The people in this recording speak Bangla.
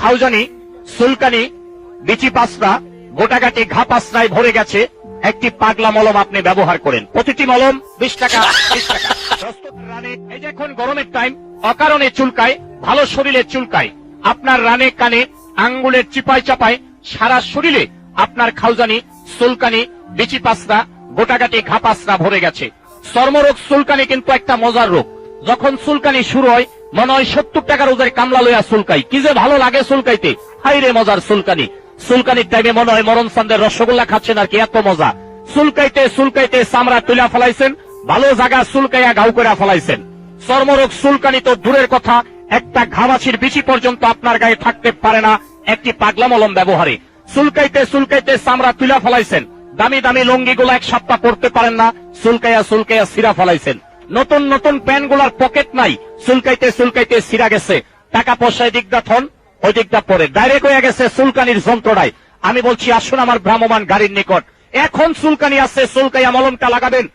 খাউজানি, সুলকানি, বিচি পাসরা, গোটাগাটি ঘা পাসরায় ভরে গেছে, একটি পাগলা মলম আপনি ব্যবহার করেন। প্রতিটি মলম 20 টাকা, 20 টাকা। রানে এই যে এখন গরমের টাইম, অকারণে চুলকায়, ভালো শরীরে চুলকায়, আপনার রানে কানে আঙ্গুলের চিপায় চাপায় সারা শরীরে আপনার খাউজানি, সুলকানি, বিচি পাসরা, গোটাগাটি ঘা পাসরা ভরে গেছে। চর্মরোগ চুলকানি কিন্তু একটা মজার রোগ। যখন চুলকানি শুরু হয় মনে হয় 70 টাকার ওদের কামলা লইয়া চুলকাই, কি যে ভালো লাগে চুলকাইতে, হাই রে মজার চুলকানি। চুলকানির টাইমে মনে হয় মরণ চান্দের রসগোল্লা খাচ্ছেন আর কি, এত মজা। চুলকাইতে চুলকাইতে চামড়া তুলা ফেলাইছেন, ভালো জায়গা চুলকাইয়া গাউ করে ফেলাইছেন। চর্মরোগ চুলকানি তো দূরের কথা, একটা ঘামাছির বিচি পর্যন্ত আপনার গায়ে থাকতে পারে না একটি পাগলা মলম ব্যবহারে। চুলকাইতে চুলকাইতে চামড়া তুলা ফেলাইছেন, দামি দামি লুঙ্গিগুলো এক সপ্তাহ পরতে পারেন না, চুলকাইয়া চুলকাইয়া ছিঁড়া ফেলাইছেন। নতুন নতুন প্যান্ট গুলার পকেট নাই, চুলকাইতে চুলকাইতে ছিঁড়া গেছে। টাকা পয়সায় দিকটা থন, ওই দিকটা পরে ডাইরেক্ট হয়ে গেছে চুলকানির যন্ত্রণায়। আমি বলছি আসুন আমার ভ্রাম্যমান গাড়ির নিকট, এখন চুলকানি আছে, চুলকাইয়া মলমটা লাগাবেন।